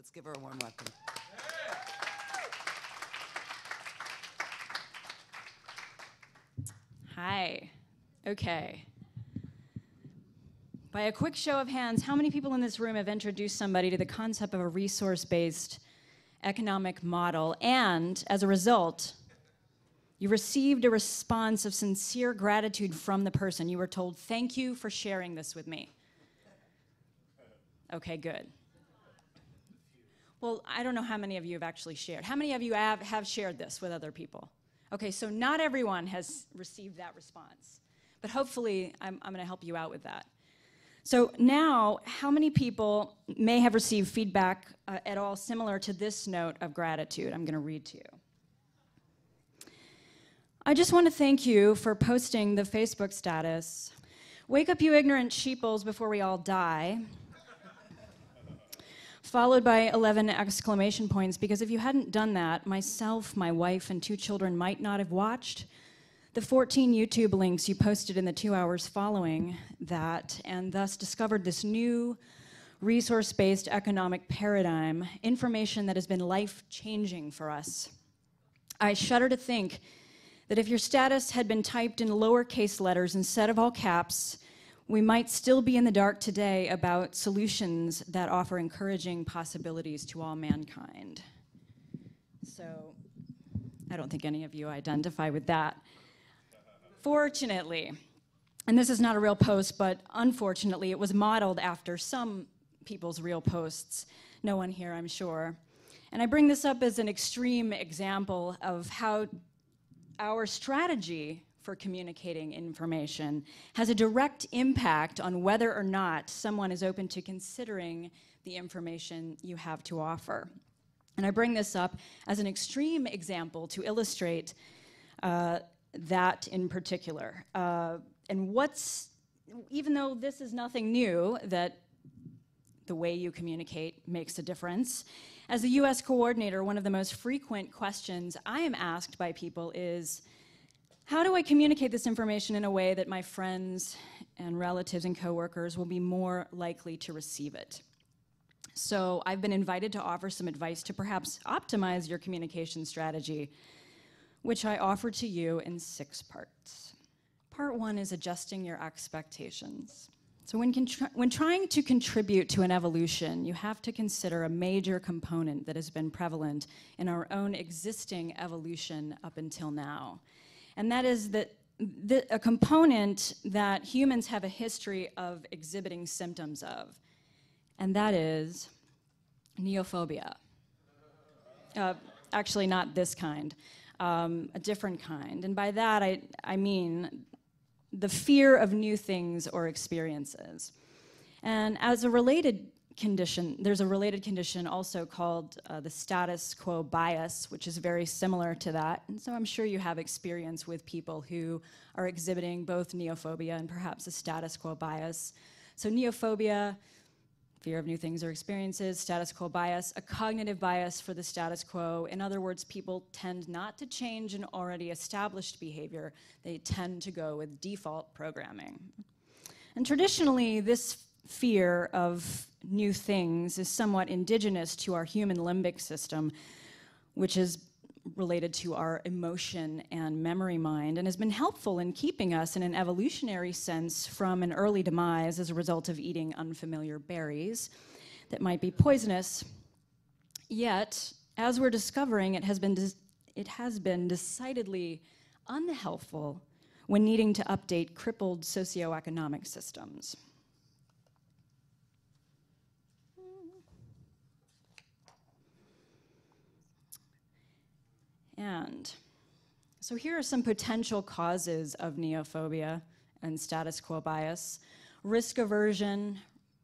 Let's give her a warm welcome. Hi. Okay. By a quick show of hands, how many people in this room have introduced somebody to the concept of a resource-based economic model, and as a result, you received a response of sincere gratitude from the person? You were told, "Thank you for sharing this with me." Okay, good. Well, I don't know how many of you have actually shared. How many of you have shared this with other people? Okay, so not everyone has received that response, but hopefully I'm going to help you out with that. So now, how many people may have received feedback at all similar to this note of gratitude I'm going to read to you? I just want to thank you for posting the Facebook status, "Wake up, you ignorant sheeples, before we all die," followed by 11 exclamation points, because if you hadn't done that, myself, my wife, and 2 children might not have watched the 14 YouTube links you posted in the 2 hours following that, and thus discovered this new resource-based economic paradigm, information that has been life-changing for us. I shudder to think that if your status had been typed in lowercase letters instead of all caps, we might still be in the dark today about solutions that offer encouraging possibilities to all mankind. So I don't think any of you identify with that. Fortunately, and this is not a real post, but unfortunately, it was modeled after some people's real posts. No one here, I'm sure. And I bring this up as an extreme example of how our strategy for communicating information has a direct impact on whether or not someone is open to considering the information you have to offer. And I bring this up as an extreme example to illustrate that in particular. And even though this is nothing new, that the way you communicate makes a difference, as the US coordinator, one of the most frequent questions I am asked by people is, how do I communicate this information in a way that my friends and relatives and coworkers will be more likely to receive it? So I've been invited to offer some advice to perhaps optimize your communication strategy, which I offer to you in 6 parts. Part 1 is adjusting your expectations. So when trying to contribute to an evolution, you have to consider a major component that has been prevalent in our own existing evolution up until now. And that is that a component that humans have a history of exhibiting symptoms of, and that is neophobia. Actually, not this kind. A different kind. And by that, I mean the fear of new things or experiences. And as a related condition, there's a related condition also called the status quo bias, which is very similar to that. And so I'm sure you have experience with people who are exhibiting both neophobia and perhaps a status quo bias. So neophobia, fear of new things or experiences; status quo bias, a cognitive bias for the status quo. In other words, people tend not to change an already established behavior. They tend to go with default programming. And traditionally, this fear of new things is somewhat indigenous to our human limbic system, which is related to our emotion and memory mind, and has been helpful in keeping us in an evolutionary sense from an early demise as a result of eating unfamiliar berries that might be poisonous. Yet, as we're discovering, it has been decidedly unhelpful when needing to update crippled socioeconomic systems. And so here are some potential causes of neophobia and status quo bias: risk aversion,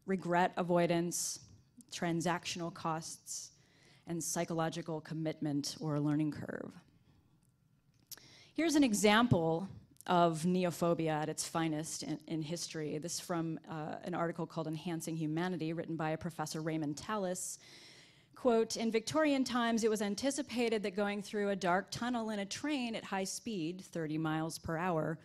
regret avoidance, transactional costs, and psychological commitment or learning curve. Here's an example of neophobia at its finest in history. This is from an article called Enhancing Humanity, written by a Professor Raymond Tallis. Quote, "In Victorian times, it was anticipated that going through a dark tunnel in a train at high speed, 30 miles per hour,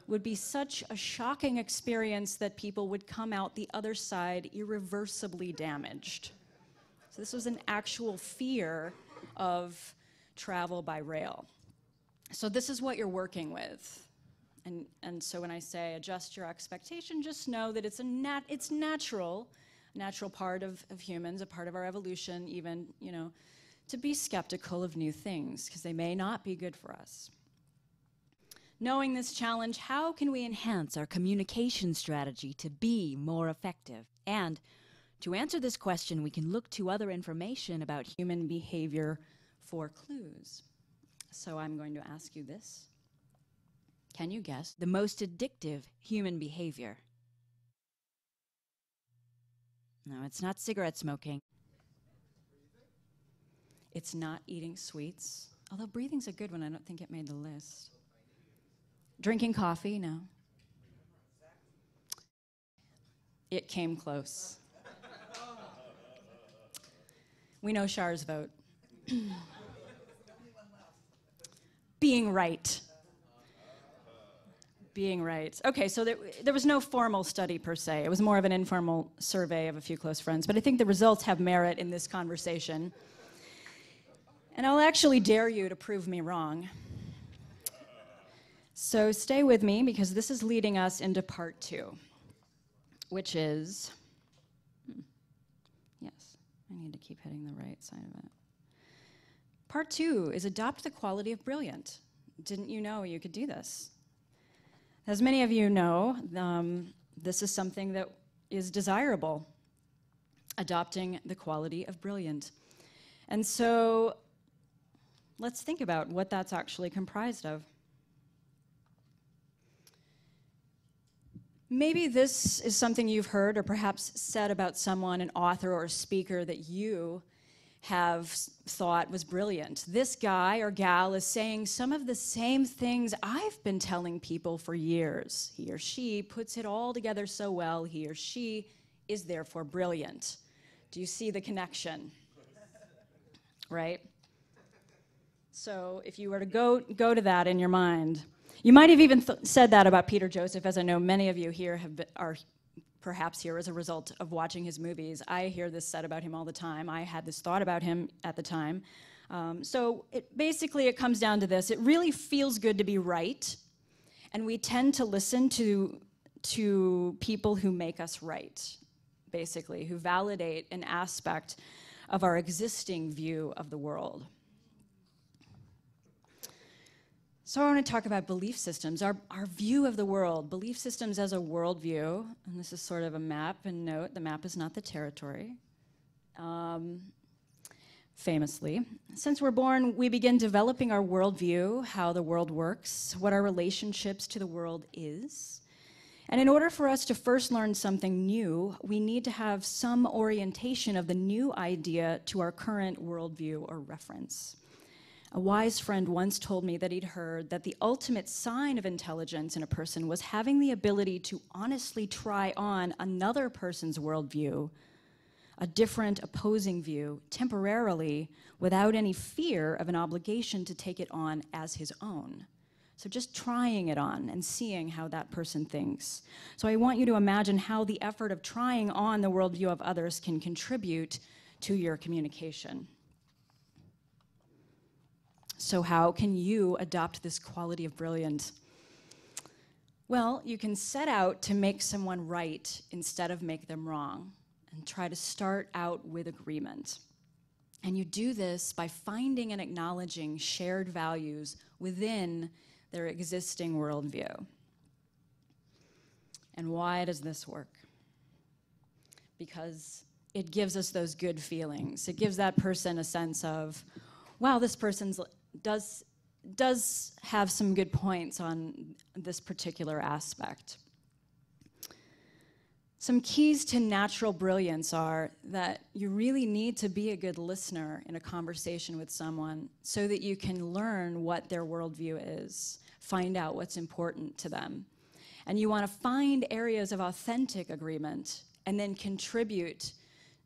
would be such a shocking experience that people would come out the other side irreversibly damaged." So this was an actual fear of travel by rail. So this is what you're working with. And so when I say adjust your expectation, just know that it's natural part of humans, a part of our evolution, even, to be skeptical of new things, because they may not be good for us. Knowing this challenge, how can we enhance our communication strategy to be more effective? And to answer this question, we can look to other information about human behavior for clues. So I'm going to ask you this. Can you guess the most addictive human behavior? No, it's not cigarette smoking. It's not eating sweets. Although breathing's a good one, I don't think it made the list. Drinking coffee, no. It came close. We know Char's vote. Being right. Being right. Okay, so there was no formal study per se. It was more of an informal survey of a few close friends. But I think the results have merit in this conversation. And I'll actually dare you to prove me wrong. So stay with me, because this is leading us into part 2, which is, yes, I need to keep hitting the right side of it. Part 2 is adopt the quality of brilliant. Didn't you know you could do this? As many of you know, this is something that is desirable, adopting the quality of brilliant. And so let's think about what that's actually comprised of. Maybe this is something you've heard or perhaps said about someone, an author or a speaker that you have thought was brilliant. This guy or gal is saying some of the same things I've been telling people for years. He or she puts it all together so well. He or she is therefore brilliant. Do you see the connection? Right? So if you were to go to that in your mind, you might have even said that about Peter Joseph, as I know many of you here are perhaps here as a result of watching his movies. I hear this said about him all the time. I had this thought about him at the time. So basically it comes down to this. It really feels good to be right, and we tend to listen to people who make us right, basically, who validate an aspect of our existing view of the world. So I want to talk about belief systems, our view of the world, belief systems as a worldview, and this is sort of a map, and note, the map is not the territory, famously. Since we're born, we begin developing our worldview, how the world works, what our relationships to the world is. And in order for us to first learn something new, we need to have some orientation of the new idea to our current worldview or reference. A wise friend once told me that he'd heard that the ultimate sign of intelligence in a person was having the ability to honestly try on another person's worldview, a different opposing view, temporarily, without any fear of an obligation to take it on as his own. So just trying it on and seeing how that person thinks. So I want you to imagine how the effort of trying on the worldview of others can contribute to your communication. So how can you adopt this quality of brilliance? Well, you can set out to make someone right instead of make them wrong, and try to start out with agreement. And you do this by finding and acknowledging shared values within their existing worldview. And why does this work? Because it gives us those good feelings. It gives that person a sense of, wow, this person does have some good points on this particular aspect. Some keys to natural brilliance are that you really need to be a good listener in a conversation with someone so that you can learn what their worldview is, find out what's important to them. And you want to find areas of authentic agreement and then contribute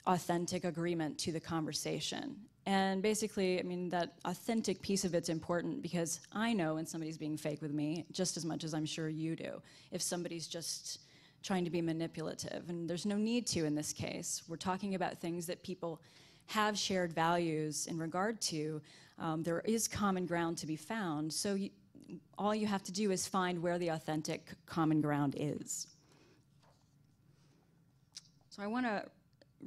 authentic agreement to the conversation. And basically, I mean, that authentic piece of it's important because I know when somebody's being fake with me just as much as I'm sure you do. If somebody's just trying to be manipulative, and there's no need to in this case. We're talking about things that people have shared values in regard to, there is common ground to be found. So all you have to do is find where the authentic common ground is. So I want to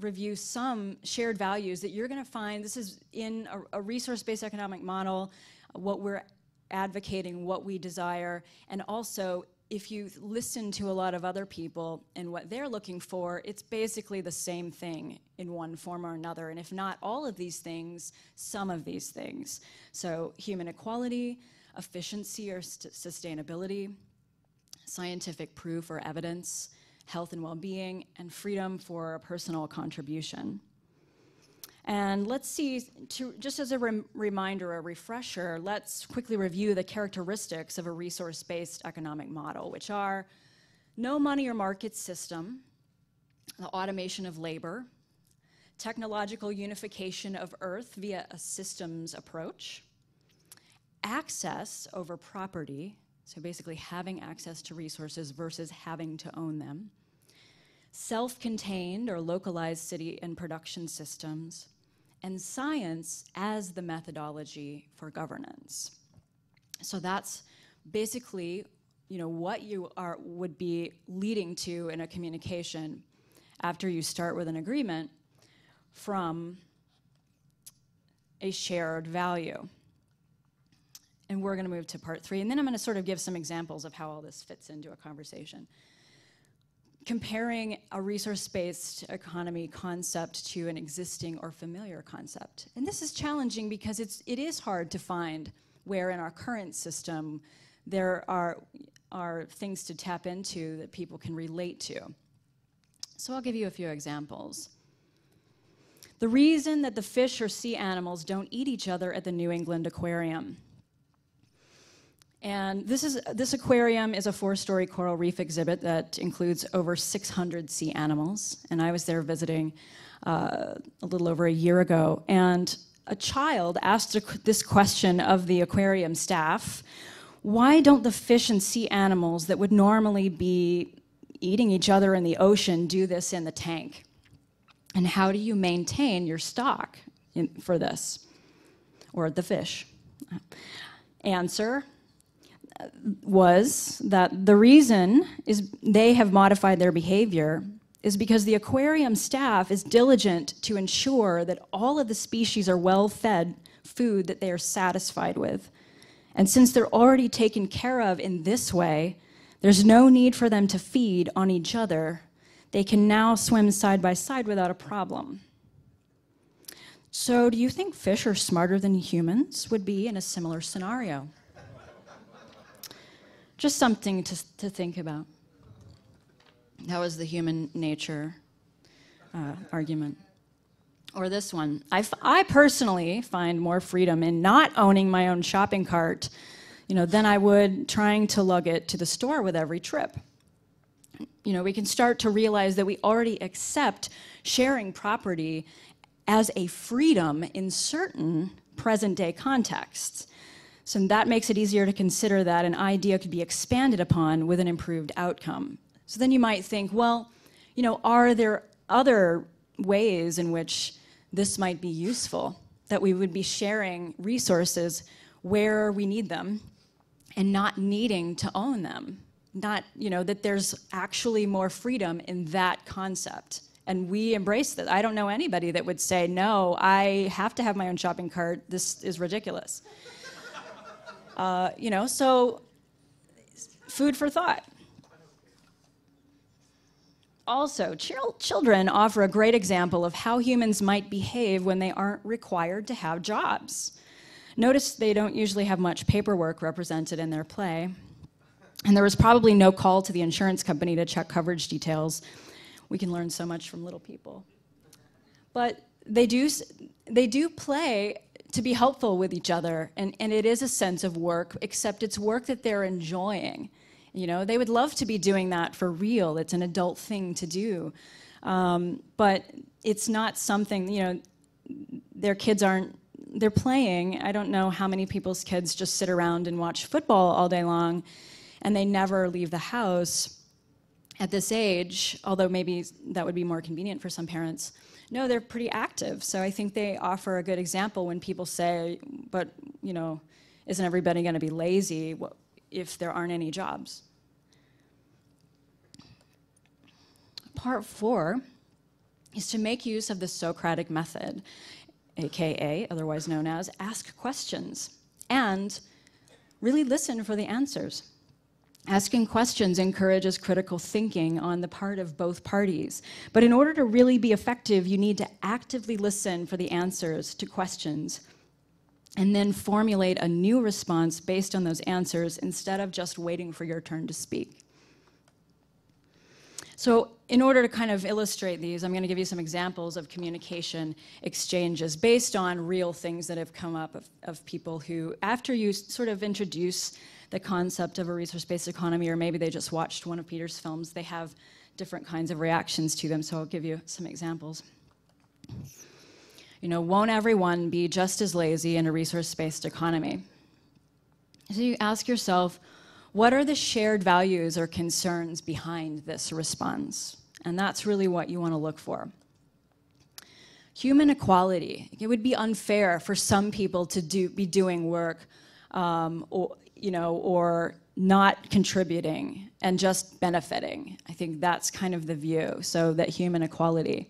review some shared values that you're going to find. This is in a resource-based economic model, what we're advocating, what we desire, and also if you listen to a lot of other people and what they're looking for, it's basically the same thing in one form or another, and if not all of these things, some of these things. So human equality, efficiency or sustainability, scientific proof or evidence, health and well-being, and freedom for personal contribution. And let's see, just as a reminder, a refresher, let's quickly review the characteristics of a resource-based economic model, which are no money or market system, the automation of labor, technological unification of Earth via a systems approach, access over property, so basically having access to resources versus having to own them, self-contained or localized city and production systems, and science as the methodology for governance. So that's basically, what you would be leading to in a communication after you start with an agreement from a shared value. And we're going to move to part 3, and then I'm going to sort of give some examples of how all this fits into a conversation. Comparing a resource-based economy concept to an existing or familiar concept. And this is challenging because it is hard to find where in our current system there are things to tap into that people can relate to. So I'll give you a few examples. The reason that the fish or sea animals don't eat each other at the New England Aquarium. And this aquarium is a 4-story coral reef exhibit that includes over 600 sea animals. And I was there visiting a little over a year ago. And a child asked this question of the aquarium staff: why don't the fish and sea animals that would normally be eating each other in the ocean do this in the tank? And how do you maintain your stock for this? Or the fish? Answer was that the reason is they have modified their behavior is because the aquarium staff is diligent to ensure that all of the species are well-fed food that they are satisfied with. And since they're already taken care of in this way, there's no need for them to feed on each other. They can now swim side by side without a problem. So do you think fish are smarter than humans would be in a similar scenario? Just something to think about. That was the human nature argument. Or this one. I personally find more freedom in not owning my own shopping cart, than I would trying to lug it to the store with every trip. We can start to realize that we already accept sharing property as a freedom in certain present-day contexts. So that makes it easier to consider that an idea could be expanded upon with an improved outcome. So then you might think, well, are there other ways in which this might be useful, that we would be sharing resources where we need them and not needing to own them? Not, that there's actually more freedom in that concept. And we embrace that. I don't know anybody that would say, no, I have to have my own shopping cart. This is ridiculous. So food for thought. Also, children offer a great example of how humans might behave when they aren't required to have jobs. Notice they don't usually have much paperwork represented in their play. And there was probably no call to the insurance company to check coverage details. We can learn so much from little people. But they do play to be helpful with each other, and it is a sense of work, except it's work that they're enjoying. They would love to be doing that for real. It's an adult thing to do. But it's not something, their kids they're playing. I don't know how many people's kids just sit around and watch football all day long, and they never leave the house. at this age, although maybe that would be more convenient for some parents, no, they're pretty active. So I think they offer a good example when people say, but, you know, isn't everybody going to be lazy if there aren't any jobs? Part 4 is to make use of the Socratic method, aka, otherwise known as, ask questions, and really listen for the answers. Asking questions encourages critical thinking on the part of both parties. But in order to really be effective, you need to actively listen for the answers to questions and then formulate a new response based on those answers instead of just waiting for your turn to speak. So in order to kind of illustrate these, I'm going to give you some examples of communication exchanges based on real things that have come up of people who, after you sort of introduce the concept of a resource-based economy, or maybe they just watched one of Peter's films, they have different kinds of reactions to them. So I'll give you some examples. You know, won't everyone be just as lazy in a resource-based economy? So you ask yourself, what are the shared values or concerns behind this response? And that's really what you want to look for. Human equality. It would be unfair for some people to be doing work or not contributing and just benefiting. I think that's kind of the view, so that human equality.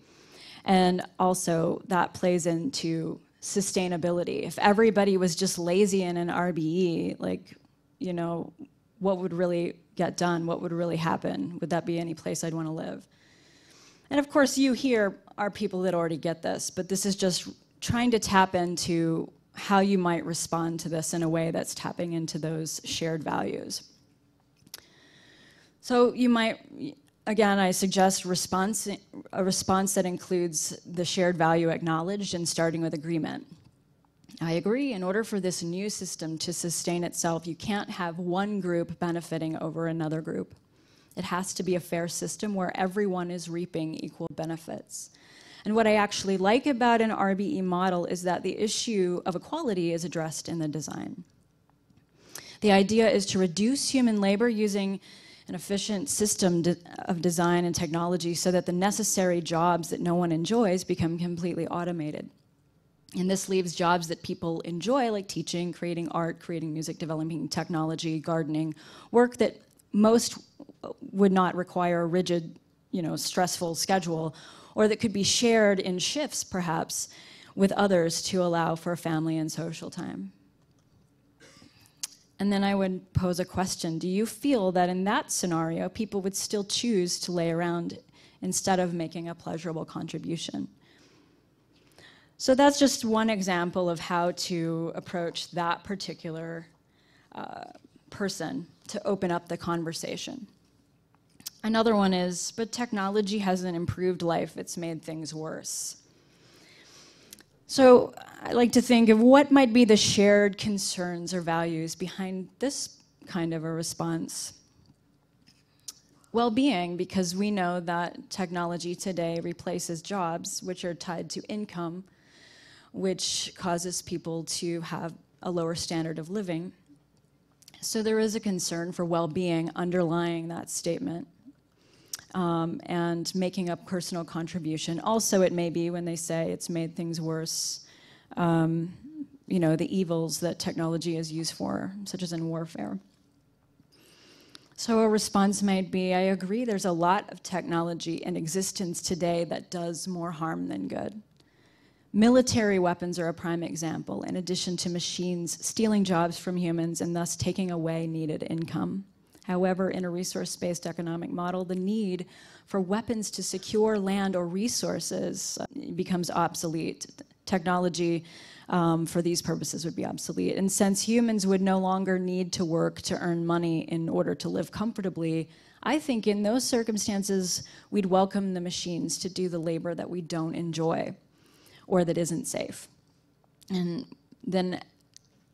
And also that plays into sustainability. If everybody was just lazy in an RBE, like, you know, what would really get done? What would really happen? Would that be any place I'd want to live? And of course, you here are people that already get this, but this is just trying to tap into how you might respond to this in a way that's tapping into those shared values. So you might, again, I suggest a response that includes the shared value acknowledged and starting with agreement. I agree, in order for this new system to sustain itself, you can't have one group benefiting over another group. It has to be a fair system where everyone is reaping equal benefits. And what I actually like about an RBE model is that the issue of equality is addressed in the design. The idea is to reduce human labor using an efficient system of design and technology so that the necessary jobs that no one enjoys become completely automated. And this leaves jobs that people enjoy, like teaching, creating art, creating music, developing technology, gardening, work that most would not require a rigid, stressful schedule, or that could be shared in shifts, perhaps, with others to allow for family and social time. And then I would pose a question. Do you feel that in that scenario, people would still choose to lay around instead of making a pleasurable contribution? So that's just one example of how to approach that particular person to open up the conversation. Another one is, but technology hasn't improved life, it's made things worse. So I like to think of what might be the shared concerns or values behind this kind of a response. Well-being, because we know that technology today replaces jobs, which are tied to income, which causes people to have a lower standard of living. So there is a concern for well-being underlying that statement. And making a personal contribution. Also, it may be when they say it's made things worse, the evils that technology is used for, such as in warfare. So a response might be, I agree, there's a lot of technology in existence today that does more harm than good. Military weapons are a prime example, in addition to machines stealing jobs from humans and thus taking away needed income. However, in a resource-based economic model, the need for weapons to secure land or resources becomes obsolete. Technology for these purposes would be obsolete. And since humans would no longer need to work to earn money in order to live comfortably, I think in those circumstances, we'd welcome the machines to do the labor that we don't enjoy or that isn't safe. And then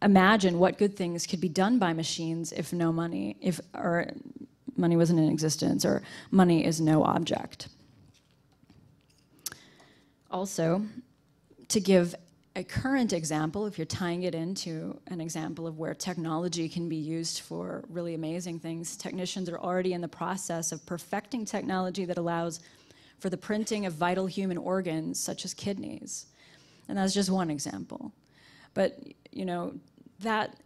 imagine what good things could be done by machines if no money, or money wasn't in existence, or money is no object. Also, to give a current example, if you're tying it into an example of where technology can be used for really amazing things, technicians are already in the process of perfecting technology that allows for the printing of vital human organs, such as kidneys. And that's just one example. But, you know,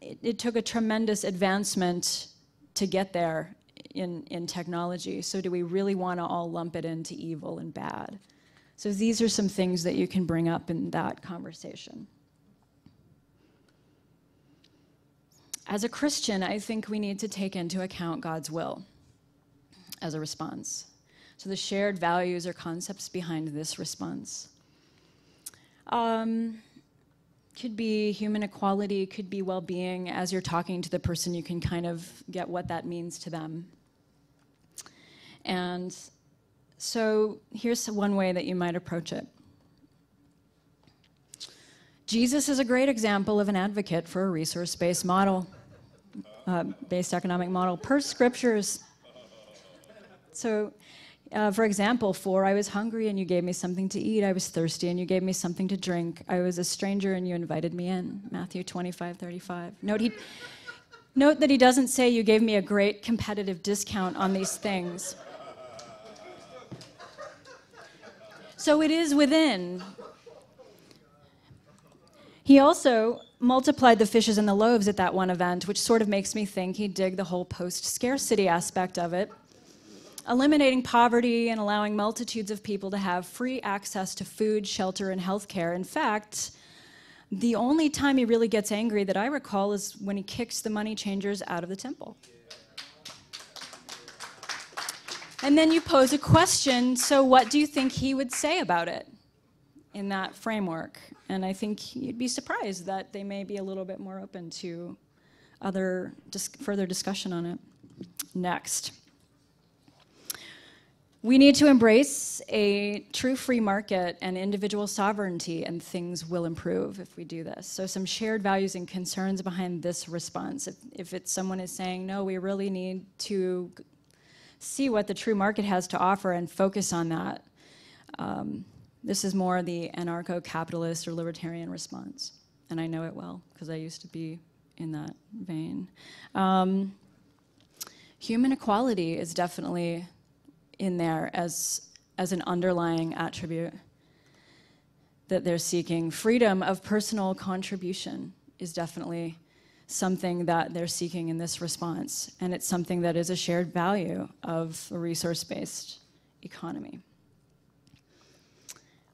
it took a tremendous advancement to get there in technology. So do we really want to all lump it into evil and bad? So these are some things that you can bring up in that conversation. As a Christian, I think we need to take into account God's will as a response. So the shared values or concepts behind this response. Could be human equality, could be well-being. As you're talking to the person, you can kind of get what that means to them. And so here's one way that you might approach it. Jesus is a great example of an advocate for a resource-based model, based economic model, per scriptures. So, for example, I was hungry and you gave me something to eat. I was thirsty and you gave me something to drink. I was a stranger and you invited me in. Matthew 25:35. Note that he doesn't say you gave me a great competitive discount on these things. So it is within. He also multiplied the fishes and the loaves at that one event, which sort of makes me think he'd dig the whole post-scarcity aspect of it, eliminating poverty and allowing multitudes of people to have free access to food, shelter, and healthcare. In fact, the only time he really gets angry that I recall is when he kicks the money changers out of the temple. And then you pose a question, so what do you think he would say about it in that framework? And I think you'd be surprised that they may be a little bit more open to further discussion on it. Next. We need to embrace a true free market and individual sovereignty, and things will improve if we do this. So some shared values and concerns behind this response. If someone is saying, no, we really need to see what the true market has to offer and focus on that. This is more the anarcho-capitalist or libertarian response. And I know it well, because I used to be in that vein. Human equality is definitely in there as an underlying attribute that they're seeking. Freedom of personal contribution is definitely something that they're seeking in this response, and it's something that is a shared value of a resource-based economy.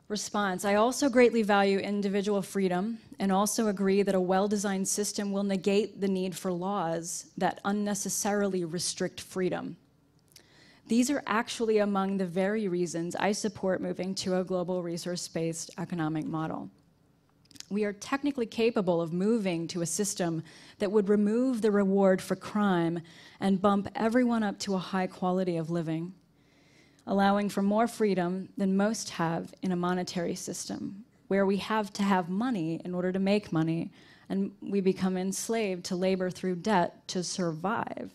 Response. I also greatly value individual freedom and also agree that a well-designed system will negate the need for laws that unnecessarily restrict freedom. These are actually among the very reasons I support moving to a global resource-based economic model. We are technically capable of moving to a system that would remove the reward for crime and bump everyone up to a high quality of living, allowing for more freedom than most have in a monetary system, where we have to have money in order to make money, and we become enslaved to labor through debt to survive.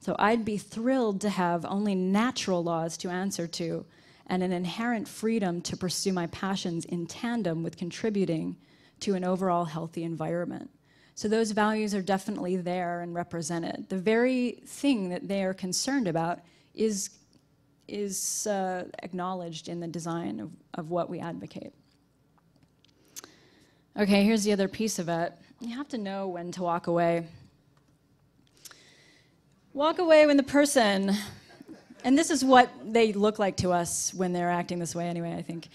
So I'd be thrilled to have only natural laws to answer to and an inherent freedom to pursue my passions in tandem with contributing to an overall healthy environment. So those values are definitely there and represented. The very thing that they are concerned about is acknowledged in the design of what we advocate. Okay, here's the other piece of it. You have to know when to walk away. Walk away when the person, and this is what they look like to us when they're acting this way anyway, I think,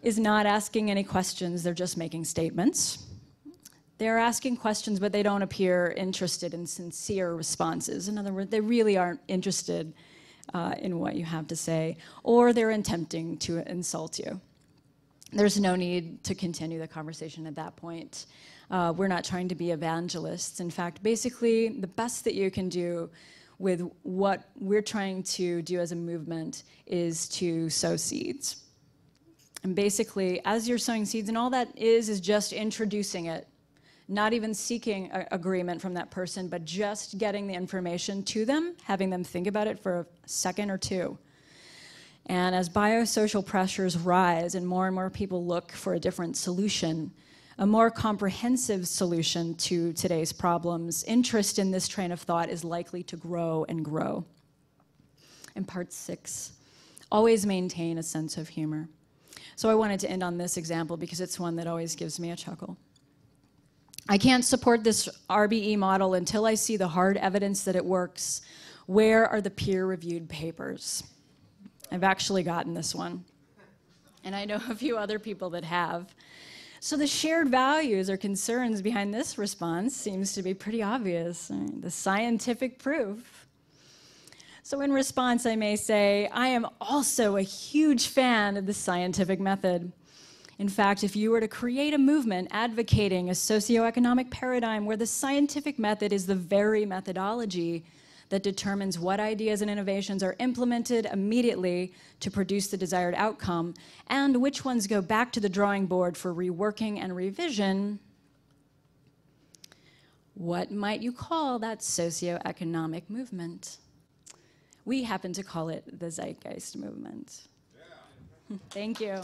is not asking any questions, they're just making statements. They're asking questions, but they don't appear interested in sincere responses. In other words, they really aren't interested in what you have to say, or they're attempting to insult you. There's no need to continue the conversation at that point. We're not trying to be evangelists. In fact, basically, the best that you can do with what we're trying to do as a movement is to sow seeds. And basically, as you're sowing seeds, and all that is just introducing it, not even seeking agreement from that person, but just getting the information to them, having them think about it for a second or two. And as biosocial pressures rise and more people look for a different solution, a more comprehensive solution to today's problems, interest in this train of thought is likely to grow and grow. And part 6, always maintain a sense of humor. So I wanted to end on this example because it's one that always gives me a chuckle. I can't support this RBE model until I see the hard evidence that it works. Where are the peer-reviewed papers? I've actually gotten this one. And I know a few other people that have. So the shared values or concerns behind this response seems to be pretty obvious. The scientific proof. So in response, I may say, I am also a huge fan of the scientific method. In fact, if you were to create a movement advocating a socioeconomic paradigm where the scientific method is the very methodology that determines what ideas and innovations are implemented immediately to produce the desired outcome, and which ones go back to the drawing board for reworking and revision, what might you call that socioeconomic movement? We happen to call it the Zeitgeist movement. Yeah. Thank you.